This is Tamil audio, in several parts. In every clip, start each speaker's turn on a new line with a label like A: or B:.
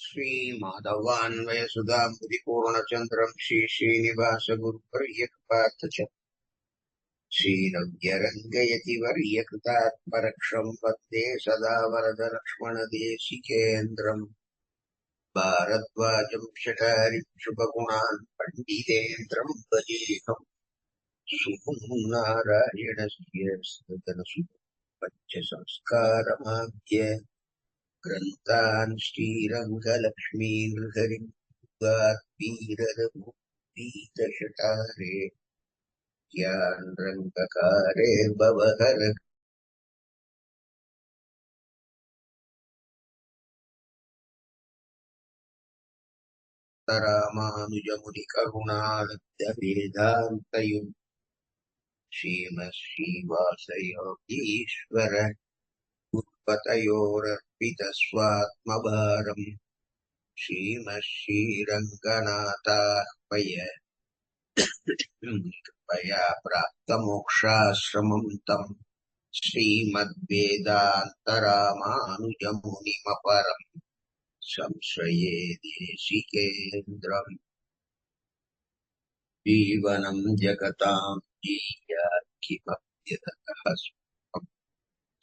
A: श्रीमाधवान्वयसुधाम्बुधिपूर्णचन्द्रम् श्रीश्रीनिवासगुरुवर्यकृपार्थच श्रीनव्यरङ्गयतिवर्यकृतात्मरक्षम् वन्दे सदा वरदलक्ष्मणदेशिकेन्द्रम् भारद्वाजम् शठारिम् शुभगुणान् पण्डितेन्द्रम् भजेऽहम् सुनारायणस्य सदनसु पञ्चसंस्कारमाद्य ग्रन्थान् श्रीरङ्गलक्ष्मीर्हरिम् यान् रङ्गकारे भवहर रामानुजमुनिकरुणालब्धवेदान्तयुग् श्रीमश्रीवासयोगीश्वर गुरुपतयोरर्पितस्वात्मभारम् श्रीमश्रीरङ्गनाथार्पय कृपया प्राप्तमोक्षाश्रमम् तम् श्रीमद्वेदान्तरामानुजमुनिमपरम् संश्रये देशिकेन्द्रम् जीवनम् जगताम् जीयात्किमप्यतः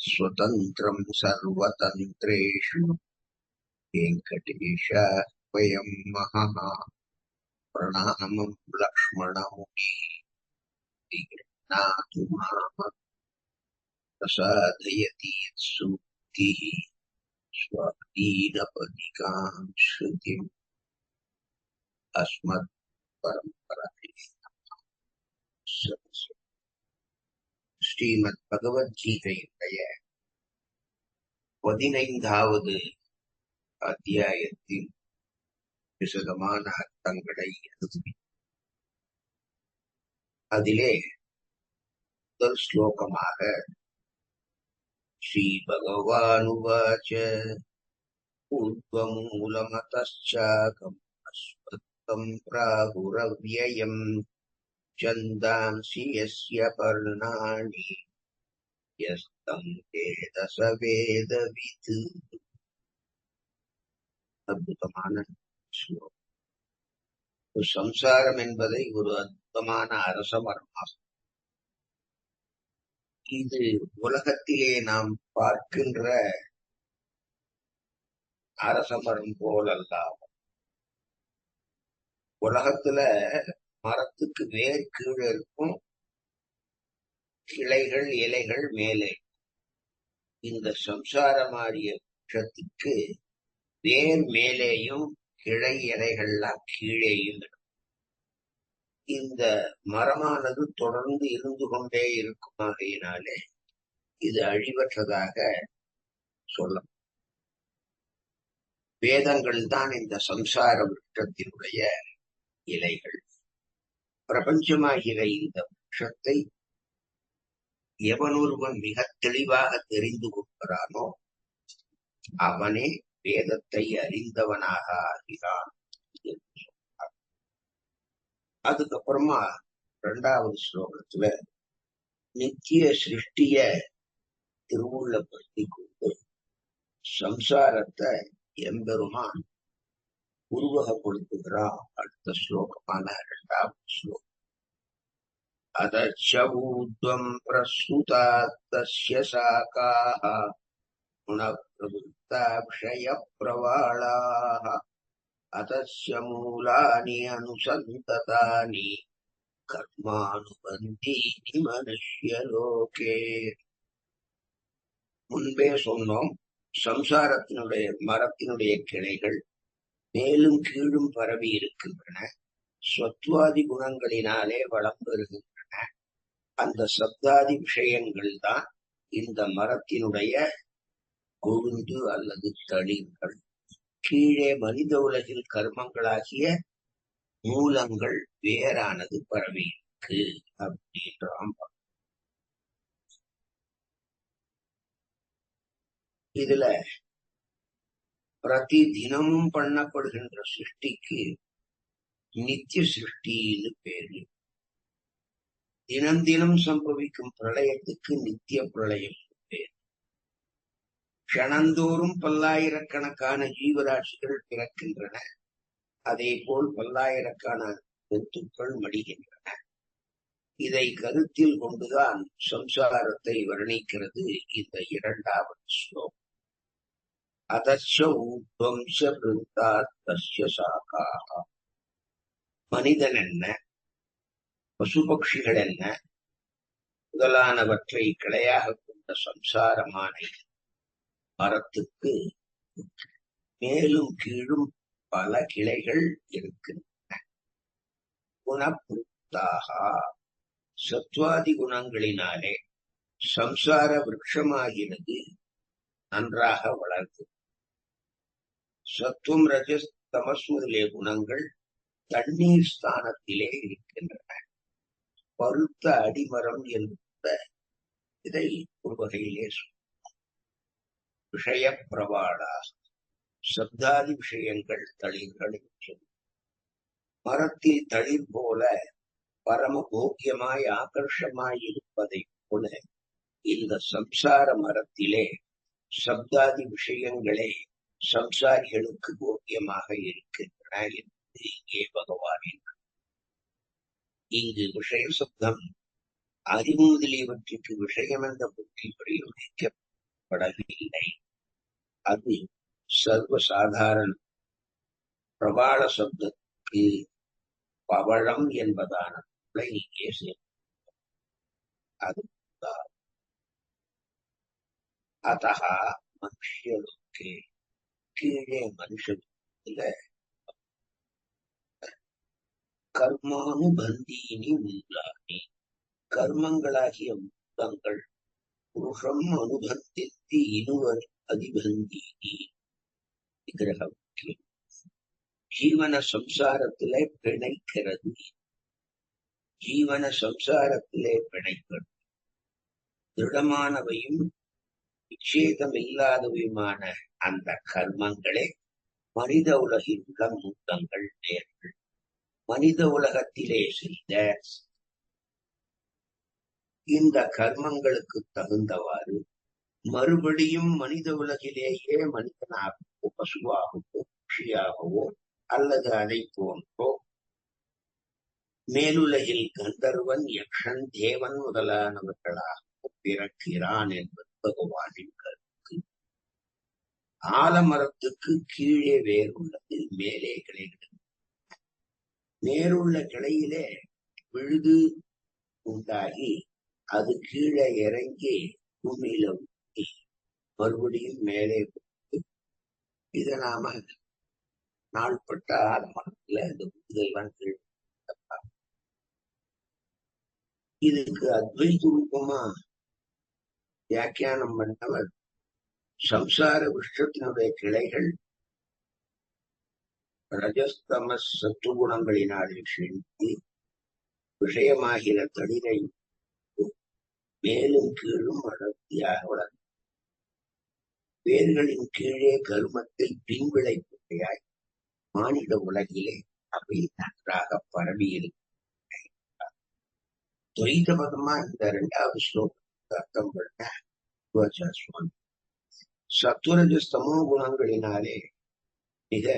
A: स्वतन्त्रम् सर्वतन्त्रेषु वेङ्कटेशाय महः प्रणामम् लक्ष्मणमुनिः माम प्रसादयति यत्सूक्तिः स्वाधीनपदिकाम् श्रुतिम् अस्मत्परम्परायै ஸ்ரீமத் பகவத்கீதையுடைய 15வது அத்தியாயத்தின் விசதமான அர்த்தங்களை எழுதி அதிலே முதல் ஸ்லோகமாக ஸ்ரீ பகவானுவாச்ச பூர்வமூலமதச்சாகம் அஸ்வத்தம் பிராகுரவ்யயம் छन्दांसि यस्य पर्णानि यस्तं वेद स वेदवित् அற்புதமான ஸ்லோகம். சம்சாரம் என்பதை ஒரு அற்புதமான அரச மரமாகும். இது உலகத்திலே நாம் பார்க்கின்ற அரச மரம் போலல்லாம உலகத்துல மரத்துக்கு வேர் கீழே இருக்கும், கிளைகள் இலைகள் மேலே. இந்த சம்சாரமாரிய விஷத்துக்கு வேர் மேலேயும் கிளை இலைகள்லாம் கீழேயும் இருக்கும். இந்த மரமானது தொடர்ந்து இருந்து கொண்டே இருக்குமாகையினாலே இது அழிவற்றதாக சொல்ல. வேதங்கள் தான் இந்த சம்சார விருட்சத்தினுடைய இலைகள். பிரபஞ்சமாகிற இந்த விஷத்தை எவனொருவன் மிக தெளிவாக தெரிந்து கொள்கிறானோ அவனே வேதத்தை அறிந்தவனாக ஆகிறான். அதுக்கப்புறமா 2வது ஸ்லோகத்துல நித்திய சிருஷ்டிய திருவுள்ளப்படுத்தி கொண்டு சம்சாரத்தை எம்பெருமான் உருவகப்படுத்துகிறான். அடுத்த ஸ்லோகமான 2வது ஸ்லோகம். அதச்சூத்வம் பிரசுதாத்தஸ்ய சாகாஹ குணப்ரவృத்தா விஷயப்ரவாளாஹ அதஸ்ய மூலானி அனுசந்ததானி கர்மானுபந்தீனி மனுஷ்யலோகே. முன்பே சொன்னோம், சம்சாரத்தினுடைய மரத்தினுடைய கிளைகள் மேலும் கீழும் பரவி இருக்கின்றன. சத்வாதி குணங்களினாலே வளம் பெறுகின்றன. அந்த சப்தாதி விஷயங்கள் தான் இந்த மரத்தினுடைய கொழுந்து அல்லது தளிர்கள். கீழே மனித உலகில் கர்மங்களாகிய மூலங்கள் வேறானது பரவி இருக்கு அப்படின்றாம். இதுல பிரதி தினமும் பண்ணப்படுகின்ற சிருஷ்டிக்கு நித்திய சிருஷ்டின்னு பேரு. தினம் தினம் சம்பவிக்கும் பிரளயத்துக்கு நித்திய பிரளயம் பேர். க்ஷணந்தோறும் பல்லாயிரக்கணக்கான ஜீவராசிகள் பிறக்கின்றன. அதே போல் பல்லாயிரக்கான முத்துக்கள் மடிகின்றன. இதை கருத்தில் கொண்டுதான் சம்சாரத்தை வர்ணிக்கிறது இந்த இரண்டாவது ஸ்லோகம். அதர்ஷ ஊர்த்வம்ச விருத்தாத் தஸ்ய சாகாஹ. மனிதன் என்ன, பசுபக்ஷிகள் என்ன முதலானவற்றை கிளையாக கொண்ட சம்சாரமான மரத்துக்கு மேலும் கீழும் பல கிளைகள் இருக்கின்றன. குணப்புத்தாக சத்வாதி குணங்களினாலே சம்சார விருட்சமாகிறது நன்றாக வளர்ந்து, சத்துவம் ரஜஸ் தமஸ் முதலிய குணங்கள் தண்ணீர் ஸ்தானத்திலே இருக்கின்றன. பருத்த அடிமரம் என்ற இதை ஒரு வகையிலே விஷய பிரபாடா சப்தாதி விஷயங்கள் தளிர்கள். மரத்தில் தளிர் போல பரம போக்கியமாய் ஆகர்ஷமாய் இருப்பதை போல இந்த சம்சார மரத்திலே சப்தாதி விஷயங்களே சம்சாரிகளுக்கு போக்கியமாக இருக்கின்றன என்று இங்கே பகவானின். இங்கு விஷய சப்தம் அறிவு முதலியவற்றுக்கு விஷயம் என்ற புத்தி பிரயோகிக்கப்படவில்லை. அது சர்வசாதாரண பிரபாள சப்தத்துக்கு பவழம் என்பதான இங்கே அது அத்தக மனுஷருக்கு கீழே மனுஷத்துல கர்மானுபந்தீனி உண்டானி கர்மங்களாகிய முத்தங்கள் புருஷம் அனுபந்தித்து இனுவர் அதிபந்தீனி விக்கிரகம் ஜீவன சம்சாரத்திலே பிணைக்கிறது. ஜீவன சம்சாரத்திலே பிணைக்கிறது திருடமானவையும் விச்சேதமில்லாதவையுமான அந்த கர்மங்களே மனித உலகில் உள்ள மூத்தங்கள் நேர்கள். மனித உலகத்திலே செய்த இந்த கர்மங்களுக்கு தகுந்தவாறு மறுபடியும் மனித உலகிலேயே மனிதனாகவோ பசுவாகவோ பட்சியாகவோ அல்லது அதை போன்றோ மேலுலகில் கந்தர்வன் யக்ஷன் தேவன் முதலானவர்களாக பிறக்கிறான் என்பது பகவானின் கருத்து. ஆலமரத்துக்கு கீழே வேர் உள்ளது, மேலே கிளைகள். மேலுள்ள கிளையிலே விழுது உண்டாகி அது கீழே இறங்கி பூமியில ஊற்றி மறுபடியும் மேலே போட்டு இதை நாம நாள்பட்ட ஆலமரத்துல இந்த இதெல்லாம் கீழ். இதுக்கு அத்வைத ரூபமா வியாக்கியானம் பண்ணவர் சம்சார விருஷத்தினுடைய கிளைகள் ரஜஸ்தமஸ் சத்துகுணங்களினாலே செழித்து விஷயமாகிற தளிரை மேலும் கீழும் அடர்த்தியாக வளர்ந்து வேர்களின் கீழே கருமத்தை பின்விளைப்பதையாய் மானிட உலகிலே அவை நன்றாக பரவியிருக்க. துவைதபதமா இந்த இரண்டாவது ஸ்லோகத்துக்கு அர்த்தம் பண்ண சுவாமி சத்துவரஜஸ்தமோ குணங்களினாலே மிக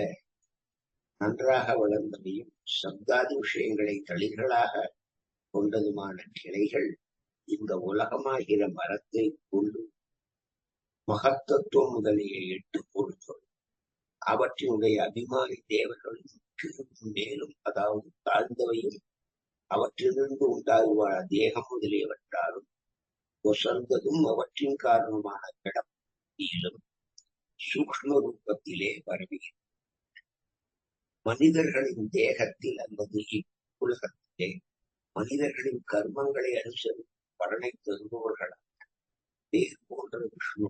A: நன்றாக வளர்ந்தவையும் சப்தாதி விஷயங்களை தளிர்களாக கொண்டதுமான கிளைகள் இந்த உலகமாகிற மரத்தை கொண்டு மகத்தத்துவம் முதலிய 8 பொருட்கள் அவற்றினுடைய அபிமானி தேவர்களும் மேலும் அதாவது தாழ்ந்தவையும் அவற்றிலிருந்து உண்டாகுவான தேகம் முதலியவற்றாலும் ஒசந்ததும் அவற்றின் காரணமான கிடப்பிலும் சூக்ஷ்ம ரூபத்திலே பரவுகிறது. மனிதர்களின் தேகத்தில் அல்லது இவ்வுலகத்திலே மனிதர்களின் கர்மங்களை அனுசரித்து பலனை தருபவர்களான வேறு போன்ற விஷ்ணு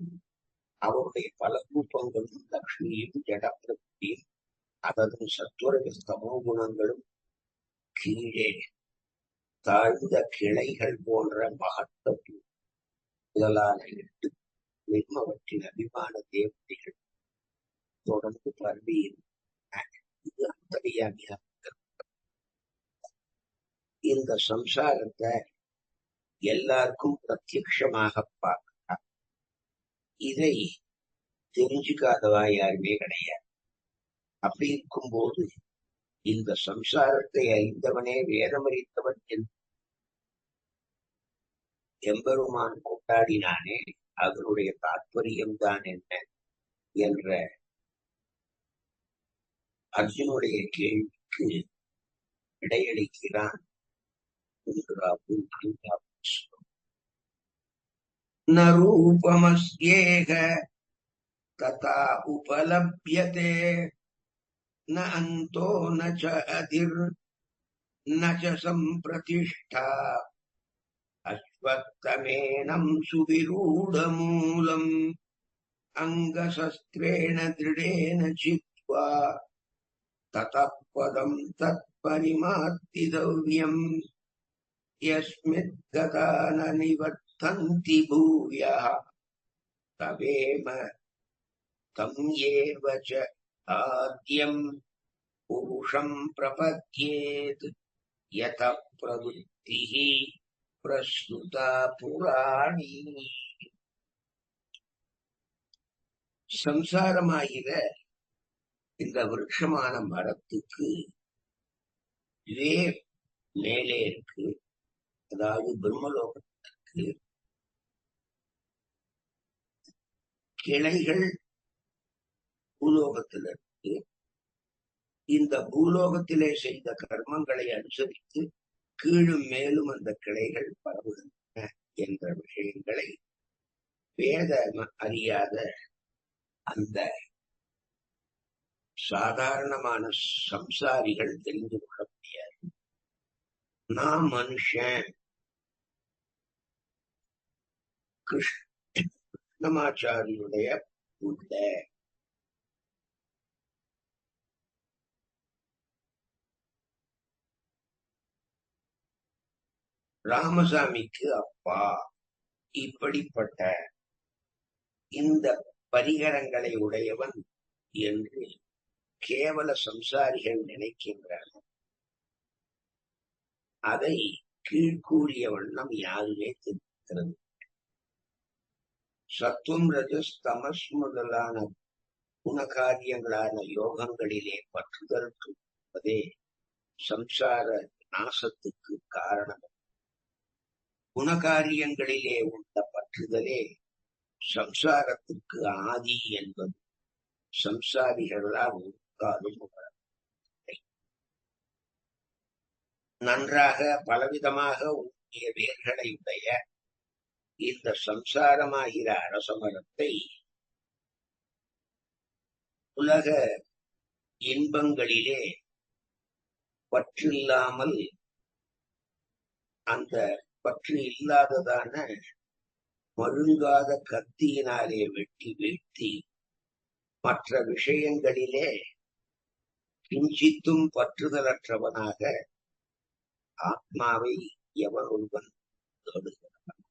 A: அவருடைய பல ரூபங்களும் லக்ஷ்மியும் ஜடப்பிரபுத்தியும் அதன் சத்துவரஜஸ்தமோ குணங்களும் கீழே தாழ்ந்த கிளைகள் போன்ற மகத்துவம் முதலான 8 அவற்றின் அபிமான தேவதைகள் தொடர்ந்து பரவி இது அந்தரியாமியாக இந்த சம்சாரத்தை எல்லாருக்கும் பிரத்யட்சமாக பார்க்கிறார். இதை தெரிஞ்சுக்காதவா யாருமே கிடையாது. அப்படி இருக்கும்போது இந்த சம்சாரத்தை அறிந்தவனே வேதமறிந்தவன் என்று எம்பெருமான் கொண்டாடினானே, அதனுடைய தாற்பயம்தான் என்ன என்ற அர்ஜுனுடைய கேள்விக்கு விடையளிக்கிறான். ந ரூபமஸ்யேக ததா உபலப்யதே ந அந்தோ ந ச அதிர் ந ச சம்பிரதிஷ்டா அஸ்வத்தமேனம் சுவிரூடமூலம் அங்கசஸ்திரேண திருடேன சித்வா ததः பதம் தத்பரிமார்த்திதவ்யம் யஸ்மித் கதா ந நிவர்த்தந்தி பூயः தவேம தம் ஏவ ச ஆத்யம் புருஷம் பிரபத்யேத் யதः பிரவృத்திः பிரஸ்துதா புராணி. சம்சாரமாகிற இந்த விருட்சமான மரத்துக்கு வேர் மேலே இருக்கு, அதாவது பிரம்மலோகத்திற்கு. கிளைகள் பூலோகத்தில் இருக்கு. இந்த பூலோகத்திலே செய்த கர்மங்களை அனுசரித்து கீழும் மேலும் அந்த கிளைகள் பரவுகின்றன என்ற விஷயங்களை வேத அறியாத அந்த சாதாரணமான சம்சாரிகள் தெரிந்து கொள்ள முடியாது. நான் மனுஷன் கிருஷ்ணமாச்சாரியுடைய புள்ள. ராமசாமிக்கு அப்பா. இப்படிப்பட்ட இந்த பரிகரங்களை உடையவன் என்று கேவல சம்சாரிகள் நினைக்கின்றனர். அதை கீழ்கூறிய வண்ணம் யாருமே தெரிவிக்கிறது. சத்துவம் ரஜஸ் தமஸ் முதலான குணகாரியங்களான யோகங்களிலே பற்றுதற்கு என்பதே சம்சார நாசத்துக்கு காரணம். குணகாரியங்களிலே உள்ள பற்றுதலே சம்சாரத்துக்கு ஆதி என்பது சம்சாரிகளால் ஒருக்காலும் உணரவில்லை. நன்றாக பலவிதமாக உரிய வேர்களை உடைய இந்த சம்சாரமாகிற அரசமரத்தை உலக இன்பங்களிலே பற்றில்லாமல் அந்த பற்று இல்லாததான மழுங்காத கத்தியினாலே வெட்டி வீழ்த்தி மற்ற விஷயங்களிலே கிஞ்சித்தும் பற்றுதலற்றவனாக ஆத்மாவை எவன் ஒருவன் தேடுகிறான்,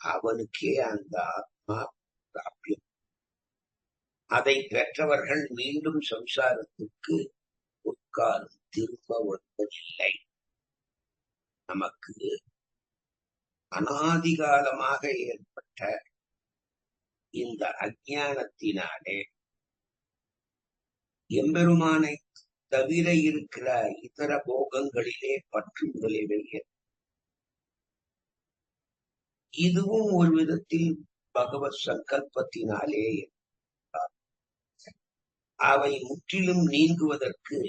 A: அவனுக்கே அந்த ஆத்மா பிராபியம். அதை பெற்றவர்கள் மீண்டும் சம்சாரத்துக்கு உட்காரும் திரும்ப வருவதில்லை. நமக்கு அனாதிகாலமாக ஏற்பட்ட இந்த அஞ்ஞானத்தினாலே எம்பெருமானை தவிர இருக்கிற இதர போகங்களிலே பற்று முதலியவை. இதுவும் ஒரு விதத்தில் பகவத் சங்கல்பத்தினாலே அவை முற்றிலும் நீங்குவதற்கு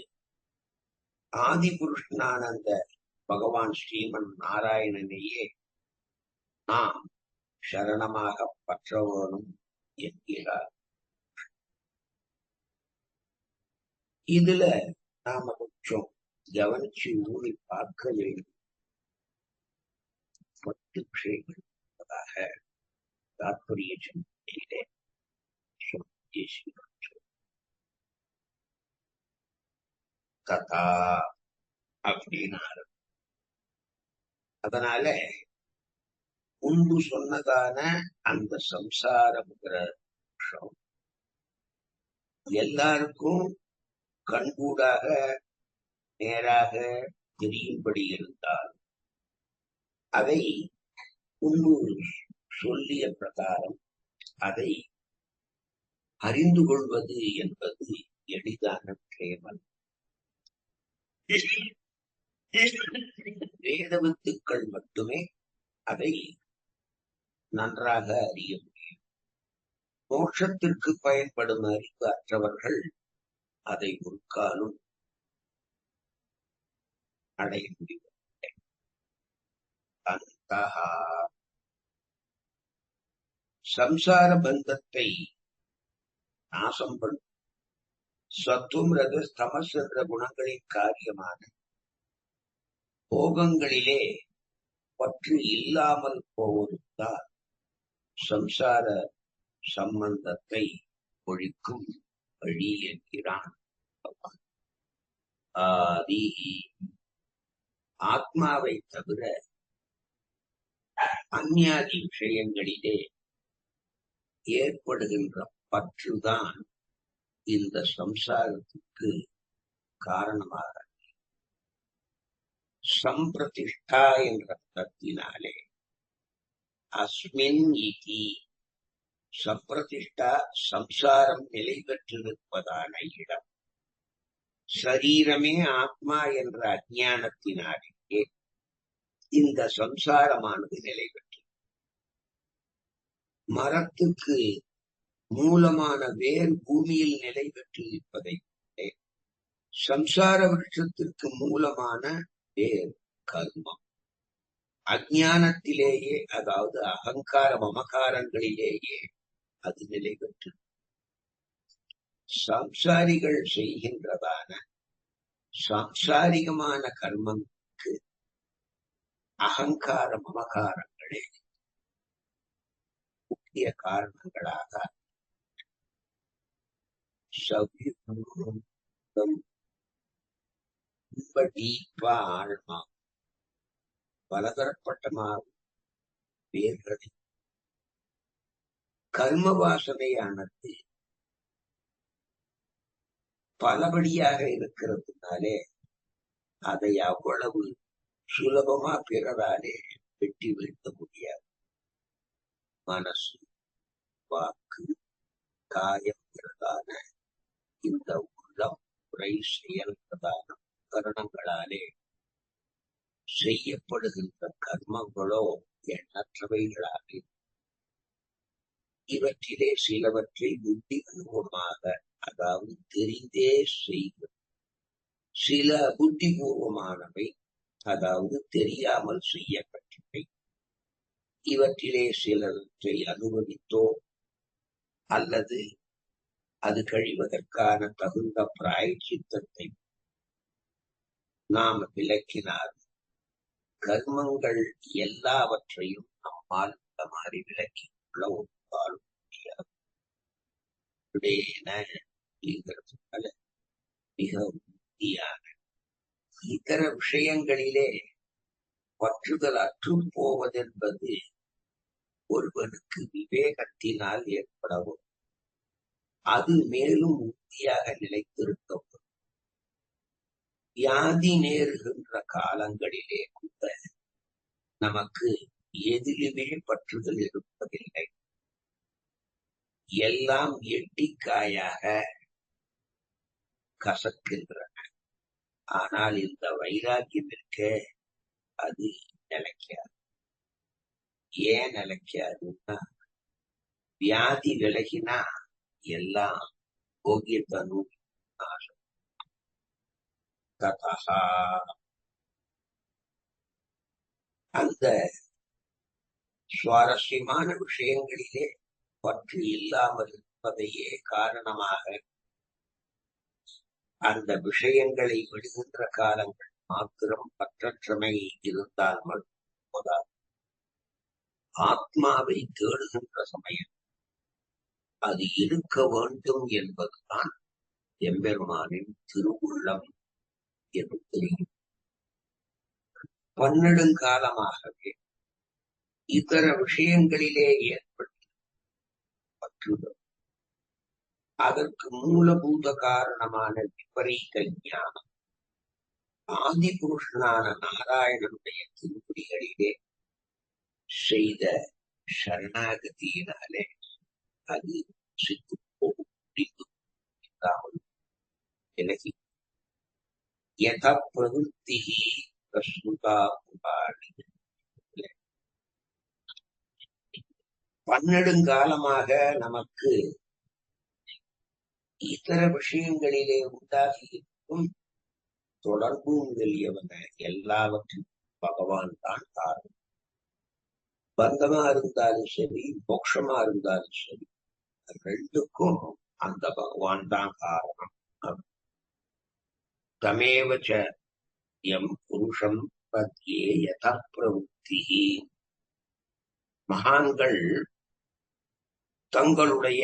A: ஆதிபுருஷனான அந்த பகவான் ஸ்ரீமன் நாராயணனையே நாம் சரணமாக பற்றவோனும் என்கிறார். இதுல நாம கொஞ்சம் கவனிச்சு ஊறி பார்க்க வேண்டும். 10 விஷயங்கள் என்பதாக தாற்பரிய சிந்தனையிலே கதா அப்படின்னாரு. அதனால முன்பு சொன்னதான அந்த சம்சாரம்ங்கிற விஷயம் எல்லாருக்கும் கண்கூடாக நேராக தெரியும்படி இருந்தால் அதை முன்பு சொல்லிய பிரகாரம் அதை அறிந்து கொள்வது என்பது எளிதான கேமல். வேதவித்துக்கள் மட்டுமே அதை நன்றாக அறிய முடியும். மோட்சத்திற்கு பயன்படும் அறிவு அற்றவர்கள் அதை ஒரு காலம் அடைய முடிவதில்லை. அந்த சம்சார பந்தத்தை நாசம் பண்ணும் சத்துவம் ரஜஸ் தமஸ் என்ற குணங்களின் காரியமான போகங்களிலே பற்று இல்லாமல் போவதுதான் சம்சார சம்பந்தத்தை ஒழிக்கும் வழி என்கிறான். ஆதி ஆத்மாவை தவிர அந்நியாதி விஷயங்களிலே ஏற்படுகின்ற பற்றுதான் இந்த சம்சாரத்துக்கு காரணமாக சம்பிரதிஷ்டா என்ற பதத்தினாலே அஸ்மின் இதி சம்பிரதிஷ்டா சம்சாரம் நிலை பெற்றிருப்பதான இடம். சரீரமே ஆத்மா என்ற அஞ்ஞானத்தினாலேயே இந்த சம்சாரமானது நிலை பெற்றது. மரத்துக்கு மூலமான வேர் பூமியில் நிலை பெற்று இருப்பதை சம்சார விருட்சத்திற்கு மூலமான வேர் கர்மம். அஞ்ஞானத்திலேயே, அதாவது அகங்கார மமகாரங்களிலேயே அது நிலை பெற்று சாம்சாரிகள் செய்கின்றதான சாம்சாரிகமான கர்மங்களுக்கு அகங்கார மமகாரங்களே முக்கிய காரணங்களாக ரொம்ப டீப்பா ஆழ்மா பலதரப்பட்டமாகும் வேர்களை கர்ம வாசனையானது பலபடியாக இருக்கிறதுனாலே அதை அவ்வளவு சுலபமா பிறராலே வெட்டி வீழ்த்த முடியாது. மனசு, வாக்கு, காயம் பிரதான இந்த உள்ளம் உரை செயல் பிரதான கரணங்களாலே செய்யப்படுகின்ற கர்மங்களோ எண்ணற்றவைகளாக இவற்றிலே சிலவற்றை புத்திபூர்வமாக, அதாவது தெரிந்தே செய்வது, சில புத்திபூர்வமானவை, அதாவது தெரியாமல் செய்யப்பட்டவை. இவற்றிலே சிலவற்றை அனுபவித்தோ அல்லது அது கழிவதற்கான தகுந்த பிராயச்சித்தத்தை நாம் விளக்கினார். கர்மங்கள் எல்லாவற்றையும் நம்மால் இந்த மாதிரி விளக்கி கொள்ள ஒன்றாலும் முடியாது. மிக உறுதியான இதர விஷயங்களிலே பற்றுதல் அற்று போவதென்பது ஒருவனுக்கு விவேகத்தினால் ஏற்படவும் அது மேலும் உறுதியாக நிலைத்திருக்கவும் வியாதி நேருகின்ற காலங்களிலே கூட நமக்கு எதிலுமே பற்றுதல் இருப்பதில்லை. எல்லாம் எட்டிக்காயாக கசக்கின்றன. ஆனால் இந்த வைராக்கியம் இருக்க அது நிலைக்காது. ஏன் நிலைக்காதுன்னா வியாதி விலகினா எல்லாம் போகியத்தனு நாசம். அந்த சுவாரஸ்யமான விஷயங்களிலே பற்று இல்லாமல் இருப்பதையே காரணமாக அந்த விஷயங்களை விடுகின்ற காலங்கள் மாத்திரம் பற்றற்றமை இருந்தால் மட்டும் ஆத்மாவை தேடுகின்ற சமயம் அது இருக்க வேண்டும் என்பதுதான் எம்பெருமானின் திருவுள்ளம் என்று தெரியும். பன்னெடுங்காலமாகவே இதர விஷயங்களிலே ஏற்பட்ட பற்றுதல் அதற்கு மூலபூத காரணமான விபரீத ஞானம் ஆதி புருஷனான நாராயணனுடைய திருப்படிகளிலே செய்த சரணாகதியினாலே அது சித்து. முடிவு இல்லாமல் விலகி யத பிரவருத்திகி பிரசுதா புகாரி. பன்னெடுங்காலமாக நமக்கு இதர விஷயங்களிலே உண்டாகி இருக்கும் தொடர்பு முதலியவன எல்லாவற்றும் பகவான் தான் காரணம். பந்தமா இருந்தாலும் சரி, மோட்சமா இருந்தாலும் சரி, ரெண்டுக்கும் அந்த பகவான் தான் காரணம். தமேவச்ச எம் புருஷம் பத்யே யதா பிரவருத்தி. மகான்கள் தங்களுடைய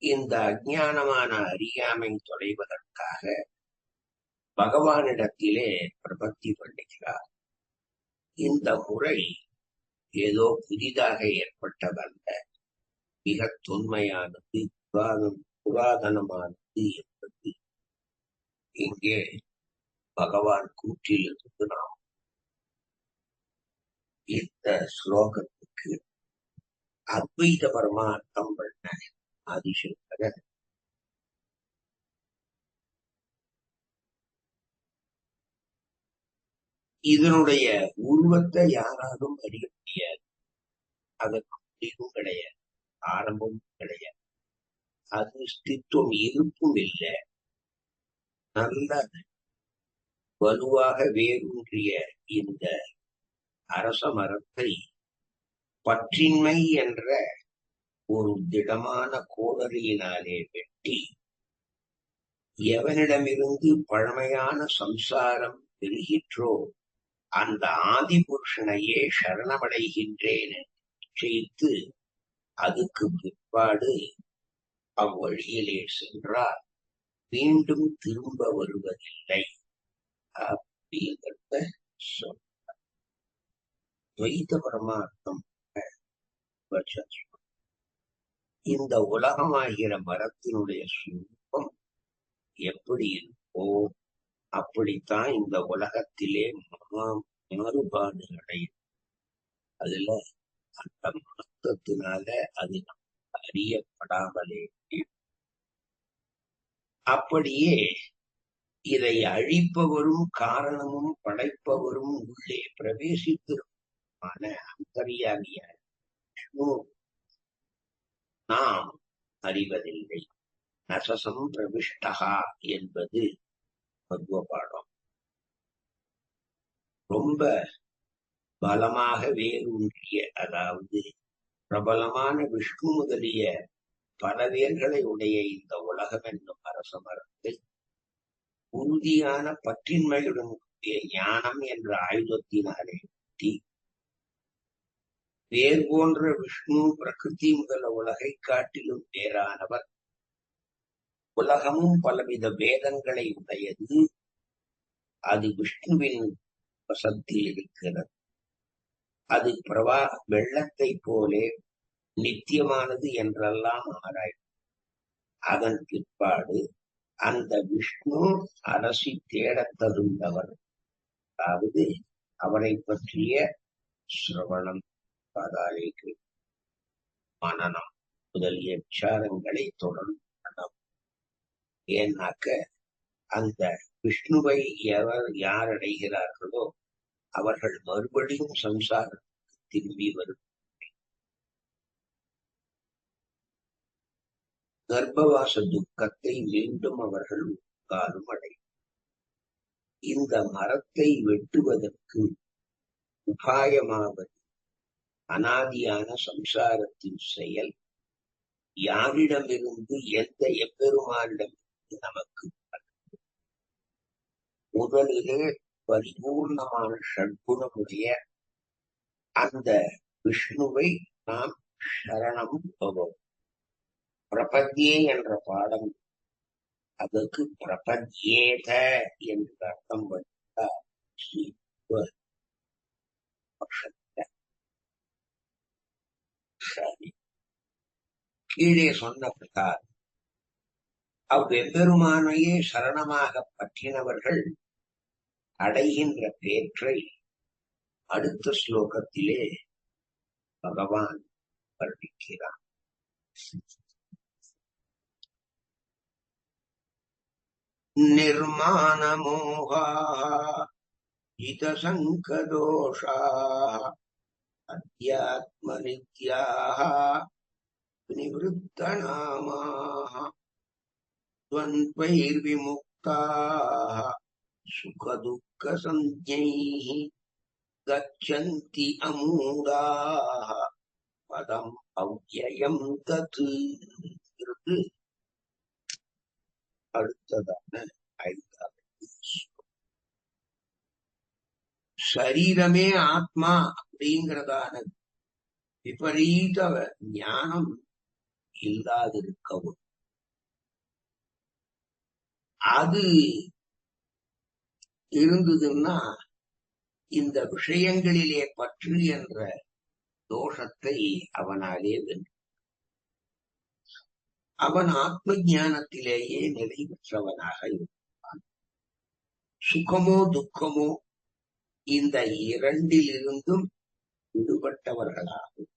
A: இந்த அஞ்ஞானமான அறியாமை தொலைவதற்காக பகவானிடத்திலே பிரபத்தி பண்ணுகிறார். இந்த முறை ஏதோ புதிதாக ஏற்பட்டதல்ல, மிக தொன்மையானது, புராதனமானது என்பது இங்கே பகவான் கூற்றிலிருந்து நாம் இந்த ஸ்லோகத்துக்கு அத்வைத பரமார்த்தம் பண்ண ஆதிசங்கரர் இதனுடைய உருவத்தை யாராலும் அறிய முடியாது. அதற்கு முடிவும் கிடையாது, ஆரம்பமும் கிடையாது. அது ஸ்தித்துவம் இருப்பும் இல்லை. நல்ல வலுவாக வேரூன்றிய இந்த அரச மரத்தை பற்றின்மை என்ற ஒரு திடமான கோடரியினாலே வெட்டி, எவனிடமிருந்து பழமையான சம்சாரம் பெருகிற்றோ அந்த ஆதி புருஷனையே சரணமடைகின்றேன் செய்து அதுக்கு பிற்பாடு அவ்வழியிலே சென்றால் மீண்டும் திரும்ப வருவதில்லை அப்படிங்கிறத சொல்ற துவைத பரமார்த்தம். இந்த உலகமாகிற மரத்தினுடைய சுரூபம் எப்படி இருக்கோ அப்படித்தான் இந்த உலகத்திலே மாறுபாடு அடையும். அதுல அந்த மாற்றத்தினால அது அறியப்படாமலே. அப்படியே இதை அழிப்பவரும் காரணமும் படைப்பவரும் உள்ளே பிரவேசித்திருமான அந்தர்யாமியான நாம் அறிவதில்லை. நசசம் பிரவிஷ்டகா என்பது பருவ பாடம். ரொம்ப பலமாக வேரூன்றிய, அதாவது பிரபலமான விஷ்ணு முதலிய பல வேர்களை உடைய இந்த உலகம் என்னும் அரச மரத்தை உறுதியான பற்றின்மையுடன் கூடிய ஞானம் என்ற ஆயுதத்தினாலே வெட்டி, வேர் போன்ற விஷ்ணு பிரகிருதி முதல உலகை காட்டிலும் வேறானவர். உலகமும் பலவித வேதங்களை உடையது. அது விஷ்ணுவின் வசத்தில் இருக்கிறது. அது வெள்ளத்தை போலே நித்தியமானது என்றெல்லாம் ஆராய். அதன் பிற்பாடு அந்த விஷ்ணு அரசி தேடத் தகுந்தவர். அதாவது அவரை பற்றிய சிரவணம், பாதாளிக்கு மனனம் முதலிய விசாரங்களை தொடர்ந்து பண்ணணும். ஏன்னாக்க அந்த விஷ்ணுவை யார் அடைகிறார்களோ அவர்கள் மறுபடியும் சம்சாரத்துக்கு திரும்பி வரும். கர்ப்பவாச துக்கத்தை மீண்டும் அவர்கள் காலம் அடையும். இந்த மரத்தை வெட்டுவதற்கு உபாயமாவது அனாதியான சம்சாரத்தின் செயல். யாரிடமிருந்து எந்த எம்பெருமானிடமிருந்து நமக்கு முதலிலே பரிபூர்ணமான ஷட்குணமுடைய அந்த விஷ்ணுவை நாம் சரணம் போவோம். பிரபத்யே என்ற பாடம் அதற்கு பிரபத்யேத என்று அர்த்தம் வந்தால் கீழே சொன்ன பிரகாரம் அவ்வெம்பெருமானையே சரணமாக பற்றினவர்கள் அடைகின்ற பேற்றை அடுத்த ஸ்லோகத்திலே பகவான் வர்ணிக்கிறான். निर्माणमोहाः जितसङ्कदोषाः अध्यात्मनित्याः निवृत्तनामाः द्वन्द्वैर्विमुक्ताः सुखदुःखसञ्ज्ञैः गच्छन्ति अमूढाः पदम् अव्ययम् तत् இருக்கு. அடுத்ததான ஐந்தாவது சரீரமே ஆத்மா அப்படிங்கிறதான விபரீத ஞானம் இல்லாதிருக்கவும், அது இருந்ததுன்னா இந்த விஷயங்களிலே பற்று என்ற தோஷத்தை அவனாலே வென்று அவன் ஆத்ம ஞானத்திலேயே நிலை பெற்றவனாக இருப்பான். சுகமோ துக்கமோ இந்த இரண்டிலிருந்தும் விடுபட்டவர்களாகும்.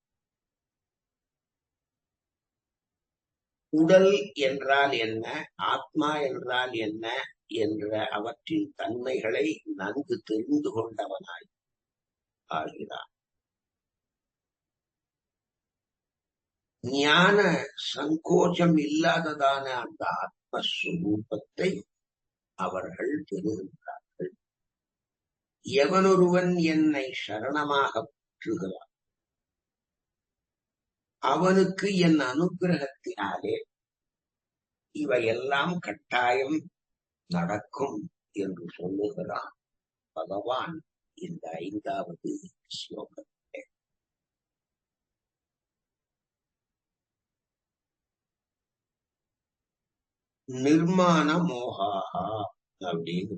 A: உடல் என்றால் என்ன, ஆத்மா என்றால் என்ன என்ற அவற்றின் தன்மைகளை நன்கு தெரிந்து கொண்டவனாய் ஆகிறான். ஞான சங்கோச்சம் இல்லாததான அந்த ஆத்மஸ்வரூபத்தை அவர்கள் பெறுகின்றார்கள். எவனொருவன் என்னை சரணமாக பற்றுகிறான் அவனுக்கு என் அனுக்கிரகத்தினாலே இவையெல்லாம் கட்டாயம் நடக்கும் என்று சொல்லுகிறான் பகவான் இந்த ஐந்தாவது ஸ்லோகம். நிர்மாண மோகாஹா அப்படின்னு,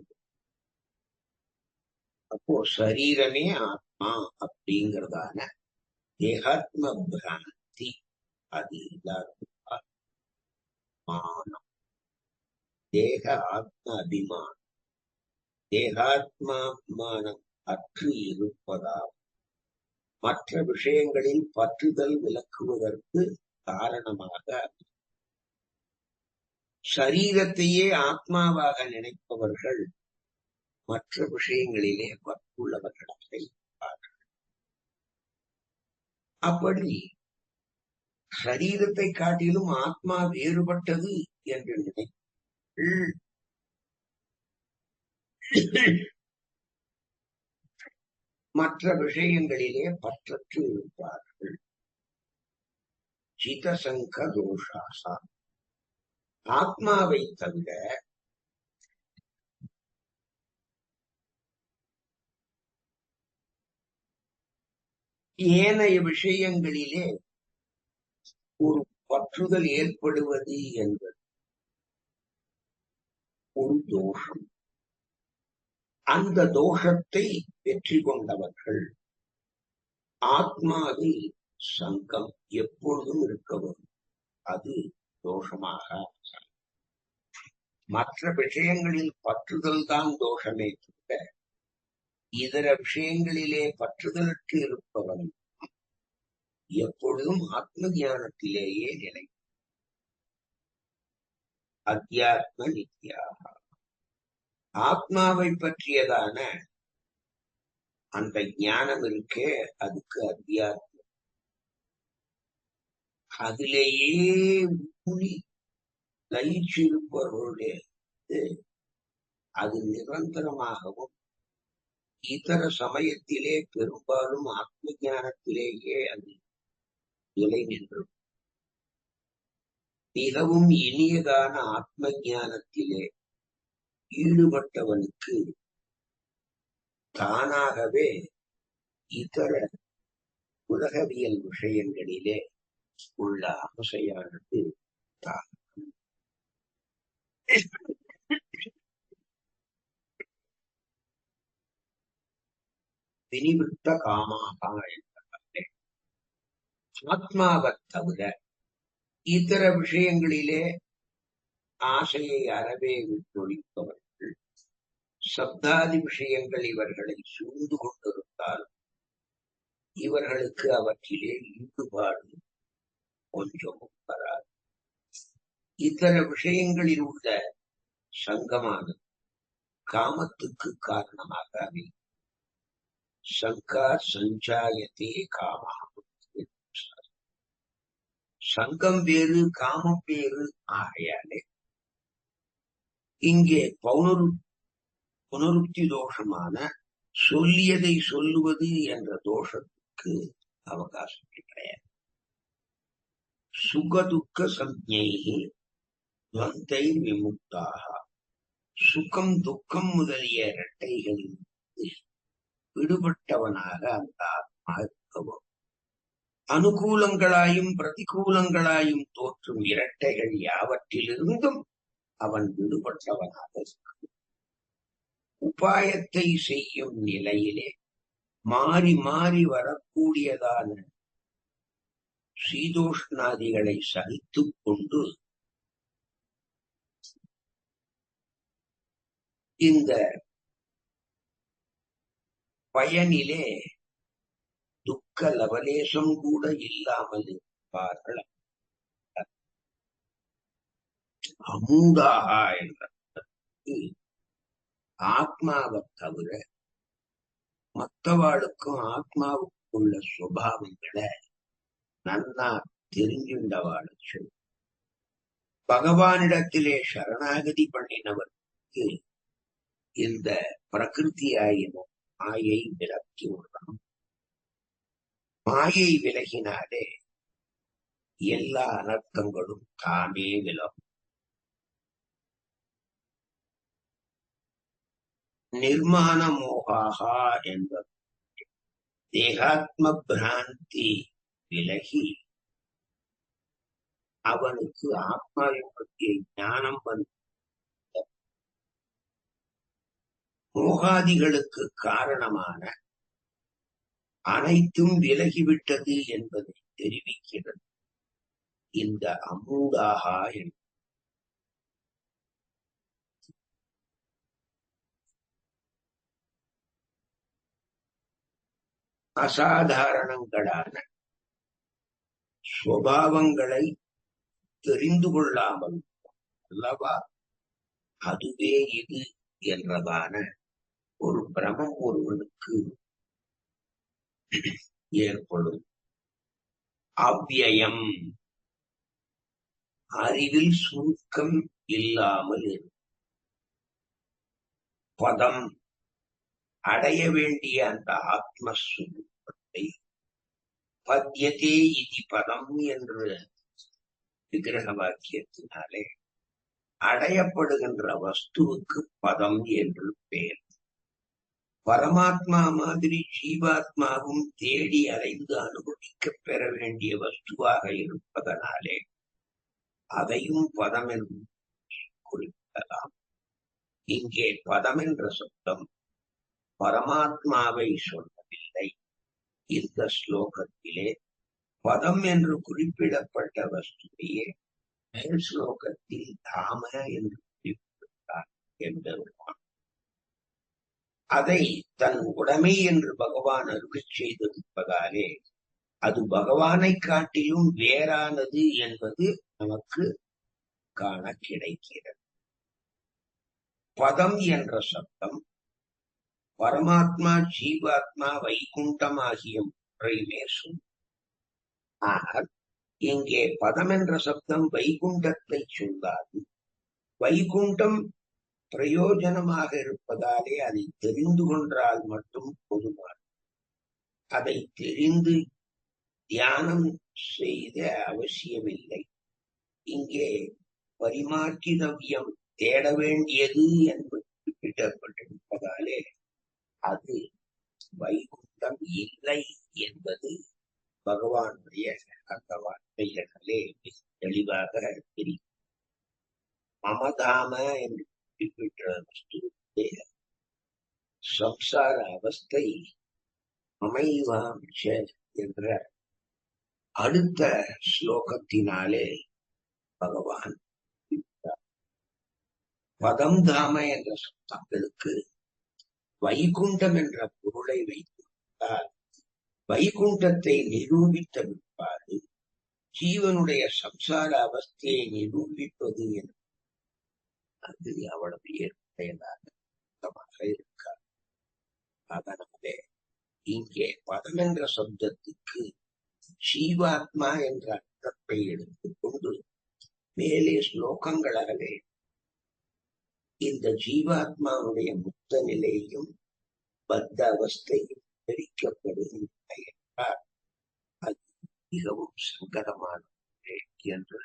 A: அப்போ சரீரமே ஆத்மா அப்படிங்கிறதான தேகாத்ம பிராந்தி அது இல்லாத மானம், தேக ஆத்ம அபிமானம், தேகாத்மாபிமானம் அற்று இருப்பதால் மற்ற விஷயங்களில் பற்றுதல் விலக்குவதற்கு காரணமாக சரீரத்தையே ஆத்மாவாக நினைப்பவர்கள் மற்ற விஷயங்களிலே பற்றுள்ளவர்களாக இருப்பார்கள். அப்படி சரீரத்தை காட்டிலும் ஆத்மா வேறுபட்டது என்று நினைப்பவர்கள் மற்ற விஷயங்களிலே பற்றற்று இருப்பார்கள். சிதசங்க தோஷாசா, ஆத்மாவை தவிர ஏனைய விஷயங்களிலே ஒரு பற்றுதல் ஏற்படுவது என்பது ஒரு தோஷம். அந்த தோஷத்தை வெற்றி கொண்டவர்கள் ஆத்மாவில் சங்கம் எப்பொழுதும் இருக்க வரும், அது தோஷமாக. மற்ற விஷயங்களில் பற்றுதல் தான் தோஷமே தவிர இதர விஷயங்களிலே பற்றுதலுக்கு இருப்பவன் எப்பொழுதும் ஆத்ம ஞானத்திலேயே நிலை. அத்தியாத்ம நித்யாக, ஆத்மாவை பற்றியதான அந்த ஞானம் இருக்கே அதுக்கு அத்தியாத்மம். அதிலேயே ஊனி லயிச்சிருப்பவர்களுடைய அது நிரந்தரமாகவும் இதர சமயத்திலே பெரும்பாலும் ஆத்ம ஞானத்திலேயே அது நிலை நின்று மிகவும் இனியதான ஆத்ம ஞானத்திலே ஈடுபட்டவனுக்கு தானாகவே இதர உலகவியல் விஷயங்களிலே உள்ள ஆசையானது தான் வினிவிருத்த காமாக என்பதே. ஆத்மாவை தவிர இதர விஷயங்களிலே ஆசையை அறவே விட்டொழிப்பவர்கள் சப்தாதி விஷயங்கள் இவர்களை சூழ்ந்து கொண்டிருந்தால் இவர்களுக்கு அவற்றிலே ஈடுபாடு கொஞ்சமும் வராது. இதர விஷயங்களில் உள்ள சங்கமானது காமத்துக்கு காரணமாக அமையும். சங்கா சஞ்சாயத்தே காமா. சங்கம் வேறு காமம் வேறு ஆகையாலே இங்கே புனருக்தி தோஷமான சொல்லியதை சொல்லுவது என்ற தோஷத்துக்கு அவகாசம் கிடையாது. சுகதுக்க சஞ்ஞைகி துவந்தை விமுக்தாக. சுகம் துக்கம் முதலிய இரட்டைகளில் விடுபட்டவனாக அந்த ஆத்மா இருக்கவும், அனுகூலங்களாயும் பிரதிகூலங்களாயும் தோற்றும் இரட்டைகள் யாவற்றிலிருந்தும் அவன் விடுபட்டவனாக இருக்கும். உபாயத்தை செய்யும் நிலையிலே மாறி மாறி வரக்கூடியதான சீதோஷ்ணாதிகளை சகித்துக் கொண்டு இந்த பயனிலே துக்க லவலேசம் கூட இல்லாமல் இருப்பார்கள். அமூடாகா என்ற ஆத்மாவை தவிர மற்றவாளுக்கும் ஆத்மாவுக்கு உள்ள சுபாவங்களை நன்னா தெரிஞ்சுண்டவாள் சொல். பகவானிடத்திலே சரணாகதி பண்ணினவருக்கு இந்த பிரகிருதியாயின மாயை விலக்கி விடணும். மாயை விலகினாலே எல்லா அனர்த்தங்களும் தானே விலகும். நிர்மாண மோகாகா என்பது தேகாத்ம பிராந்தி விலகி அவனுக்கு ஆத்மாவை பற்றிய ஞானம் வந்து மோகாதிகளுக்கு காரணமான அனைத்தும் விலகிவிட்டது என்பதை தெரிவிக்கிறது இந்த அமூடாகா என்பது. அசாதாரணங்களான சுபாவங்களை தெரிந்து கொள்ளாமல் அல்லவா அதுவே இது என்றதான ஒரு பிரமம் ஒருவனுக்கு ஏற்படும். அவ்யயம் அறிவில் சுருக்கம் இல்லாமல் இருக்கும். பதம் அடைய வேண்டிய அந்த ஆத்மஸ்வரூபத்தை பத்யதே இதி பதம் என்று விக்கிரக வாக்கியத்தினாலே அடையப்படுகின்ற வஸ்துவுக்கு பதம் என்று பெயர். பரமாத்மா மாதிரி ஜீவாத்மாவும் தேடி அலைந்து அனுபவிக்க பெற வேண்டிய வஸ்துவாக இருப்பதனாலே அதையும் பதம் என்று குறிப்பிடலாம். இங்கே பதம் என்ற சப்தம் பரமாத்மாவை சொல்லவில்லை. இந்த ஸ்லோகத்திலே பதம் என்று குறிப்பிடப்பட்ட வஸ்துவையே மேல் ஸ்லோகத்தில் தாம என்று குறிப்பிட்டார் என்பதுதான். அதை தன் உடைமை என்று பகவான் அருள் செய்திருப்பதாலே அது பகவானை காட்டிலும் வேறானது என்பது நமக்கு காண கிடைக்கிறது. பதம் என்ற சப்தம் பரமாத்மா ஜீவாத்மா வைகுண்டம் ஆகிய முறையுமே சொல்லும். ஆனால் இங்கே பதம் என்ற சப்தம் வைகுண்டத்தை சொல்லாது. வைகுண்டம் பிரயோஜனமாக இருப்பதாலே அதை தெரிந்து கொண்டால் மட்டும் போதுமானது. அதை தெரிந்து தியானம் செய்த அவசியமில்லை. இங்கே பரிமார்க்கிதவ்யம் தேட வேண்டியது என்பது குறிப்பிடப்பட்டிருப்பதாலே அது வைகுண்டம் இல்லை என்பது பகவானுடைய அந்த வார்த்தைகளே தெளிவாக தெரியும். மமதாம என்று குறிப்பிட்ட வஸ்துவிலே சம்சார அவஸ்தை அமைவாம்ச என்ற அடுத்த ஸ்லோகத்தினாலே பகவான் பதம் தாம என்ற சப்தங்களுக்கு வைகுண்டம் என்ற பொருளை வைத்திருந்தால் வைகுண்டத்தை நிரூபித்த பிற்பாடு ஜீவனுடைய சம்சார அவஸ்தையை நிரூபிப்பது என்று அது அவ்வளவு ஏற்புடையதாக இருக்காது. அதனாலே இங்கே பதம் என்ற சப்தத்துக்கு ஜீவாத்மா என்ற அர்த்தத்தை எடுத்துக்கொண்டு மேலே ஸ்லோகங்களாலே இந்த ஜீவாத்மாவுடைய முக்த நிலையும் பத்த அவஸ்தையும் பிரிக்கப்படுகின்றன என்றால் அது மிகவும் சங்கடமான என்று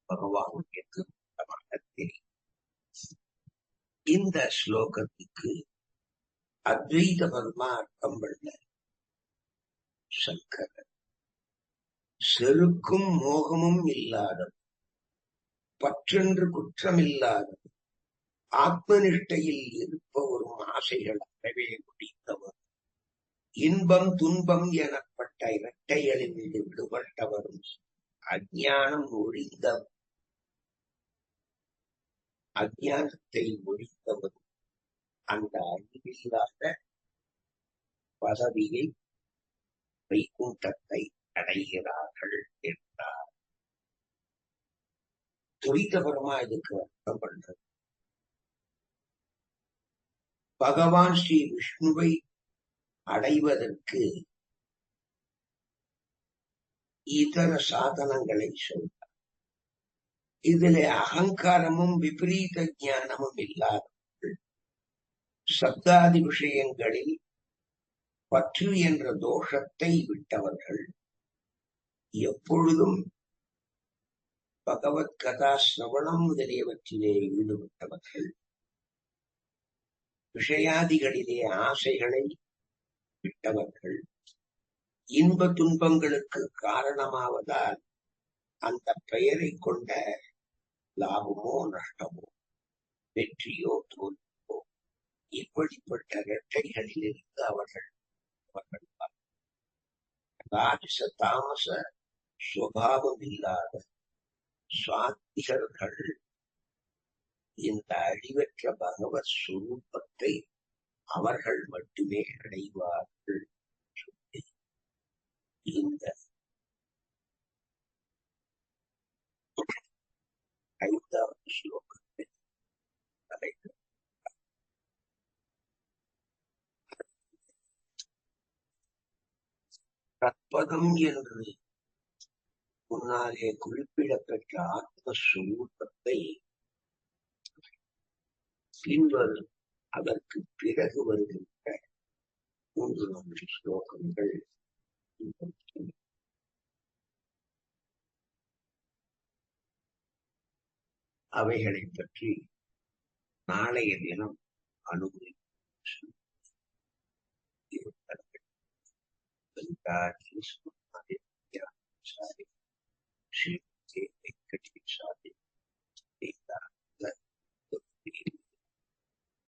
A: பகவானுடைய திருத்தமாக தெரியும். இந்த ஸ்லோகத்துக்கு அத்வைத பரமா அர்த்தம் பண்ண சங்கரர் செருக்கும் மோகமும் இல்லாதது, பற்றென்று குற்றமில்லாதது, ஆத்மனிஷ்டையில் இருப்பவரும் ஆசைகள் அறவே முடித்தவர், இன்பம் துன்பம் எனப்பட்ட இரட்டைகளிலிருந்து விடுபட்டவரும், அஞ்ஞானம் ஒழிந்தவர், அஞ்ஞானத்தை ஒழித்தவரும் அந்த அறிவில்லாத பதவியை வைகுண்டத்தை அடைகிறார்கள் என்றார். துரிதபரமா இதுக்கு அர்த்தம் பண்றது, பகவான் ஸ்ரீ விஷ்ணுவை அடைவதற்கு இதர சாதனங்களை சொல்றார். இதிலே அகங்காரமும் விபரீத ஞானமும் இல்லாதவர்கள், சப்தாதி விஷயங்களில் பற்று என்ற தோஷத்தை விட்டவர்கள், எப்பொழுதும் பகவத் கதா சிரவணம் முதலியவற்றிலே ஈடுபட்டவர்கள், விஷயாதிகளிலே ஆசைகளை விட்டவர்கள், இன்ப துன்பங்களுக்கு காரணமாவதால் அந்த பெயரை கொண்ட லாபமோ நஷ்டமோ வெற்றியோ தோல்வியோ இப்படிப்பட்ட இரட்டைகளிலிருந்து அவர்கள் ராஜச தாமச சுவாவம் இல்லாத சுவாத்திகர்கள் இந்த அழிவற்ற பகவத் சுரூபத்தை அவர்கள் மட்டுமே அடைவார்கள். இந்த 5வது ஸ்லோகத்தில் தத்பதம் என்று முன்னாலே குறிப்பிடப்பட்ட ஆத்மஸ்வரூபத்தை பின்வரும் அதற்கு பிறகு வருகின்ற 3-4 ஸ்லோகங்கள் அவைகளை பற்றி நாளைய தினம் அனுபவிக்கும்.